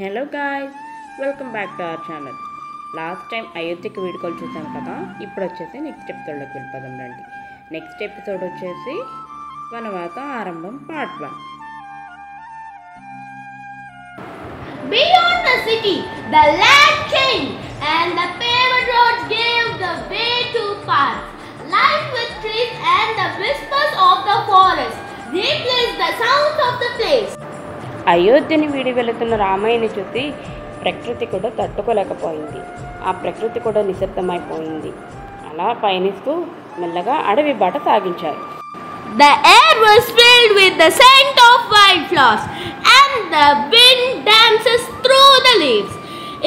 Hello guys, welcome back to our channel. Last time అయోధ్యకి వీడుకోలు చూసాం కదా. ఇప్పుడు వచ్చేసి నెక్స్ట్ ఎపిసోడ్లోకి వెళ్ళిపోదాం రండి. నెక్స్ట్ ఎపిసోడ్ వచ్చేసి వనవాస ఆరంభం part 1. Beyond the city, the land changed, and the paved roads gave the way to paths lined with trees, and the whispers of the forest replaced the sounds of the place. అయోధ్యని వీడి వెళుతున్న రామయ్యని చూసి ప్రకృతి కూడా తట్టుకోలేకపోయింది. ఆ ప్రకృతి కూడా నిశ్శబ్దమైపోయింది. అలా పయనిస్తూ మెల్లగా అడవి బాట సాగించారు. The air was filled with the scent of wildflowers, and the wind dances through the leaves.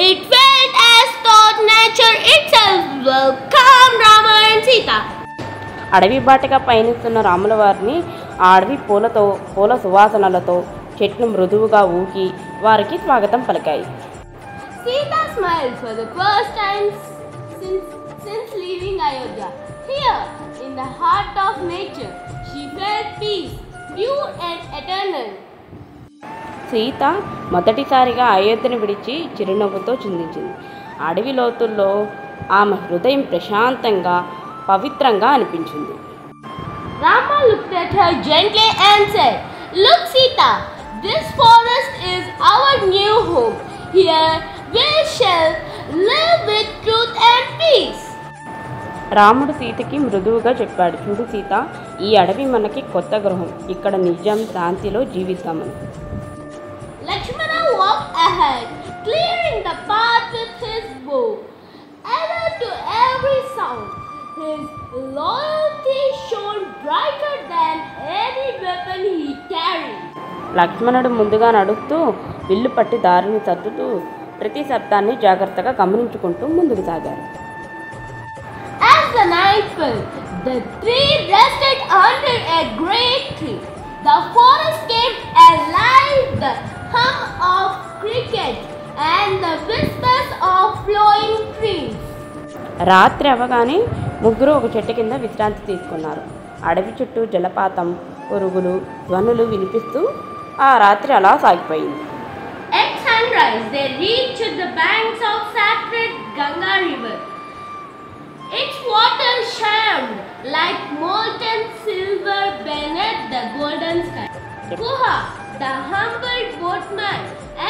It felt as though nature itself welcomed Rama and Sita. అడవి బాటగా పయనిస్తున్న రాముల వారిని ఆ అడవి పూల సువాసనలతో చెట్లు మృదువుగా ఊకి వారికి స్వాగతం పలికాయి. Sita smiled for the first time since leaving Ayodhya. Here, in the heart of nature, she felt peace, pure and eternal. Sita మొదటిసారిగా అయోధ్యను విడిచి చిరునవ్వుతో చిందించింది. అడవి లోతుల్లో ఆమె హృదయం ప్రశాంతంగా పవిత్రంగా అనిపించింది. Rama looked at her gently and said, "Look, Sita, this forest is our new home. Here we shall live with truth and peace." రాముడు సీతకి మృదువుగా చెప్పాడు, చూడు సీత, ఈ అడవి మనకి కొత్త గృహం. ఇక్కడ నిజం శాంతిలో జీవిద్దామని. Lakshmana walked ahead, clearing the path with his bow. Alert to every sound, his loyalty shone brighter than any weapon he carried. లక్ష్మణుడు ముందుగా నడుస్తూ విల్లు పట్టి దారిని సర్దుతూ ప్రతి శబ్దాన్ని జాగ్రత్తగా గమనించుకుంటూ ముందుకు సాగారు. As the night fell, the three rested under a great tree. The forest came alive, the hum of crickets and the whispers of flowing streams. రాత్రి అవగానే ముగ్గురు ఒక చెట్టు కింద విశ్రాంతి తీసుకున్నారు. అడవి చుట్టూ జలపాతం, పురుగులు, ధ్వనులు వినిపిస్తూ ఆ రాత్రి అలా సాగిపోయింది. At sunrise, they reached the banks of sacred Ganga river. Its water shone like molten silver beneath the golden sky. Kuha, the humble boatman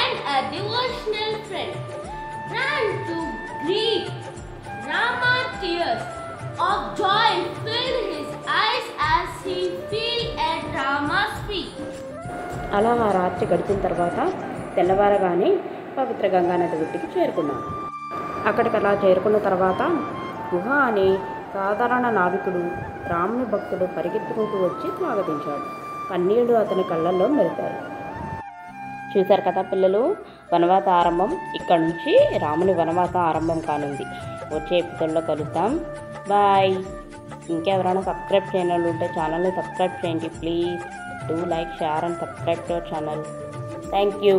and a devotional friend, ran to greet Rama. Tears of joy filled his eyes as he fell at Rama's feet. అలా ఆ రాత్రి గడిచిన తర్వాత తెల్లవారగానే పవిత్ర గంగానది ఒడ్డుకి చేరుకున్నాడు. అక్కడికి అలా చేరుకున్న తర్వాత గుహ అనే సాధారణ నావికుడు రాముని భక్తుడు పరిగెత్తుకుంటూ వచ్చి స్వాగతించాడు. కన్నీళ్లు అతని కళ్ళల్లో మెరిపాయి. చూశారు కదా పిల్లలు, వనవాస ఆరంభం ఇక్కడ నుంచి రాముని వనవాస ఆరంభం కానుంది. వచ్చే ఎపిసోడ్లో కలుద్దాం. బాయ్. ఇంకెవరైనా సబ్స్క్రైబ్ చేయని ఉంటే ఛానల్ని సబ్స్క్రైబ్ చేయండి please. Do like, share and subscribe to our channel. Thank you.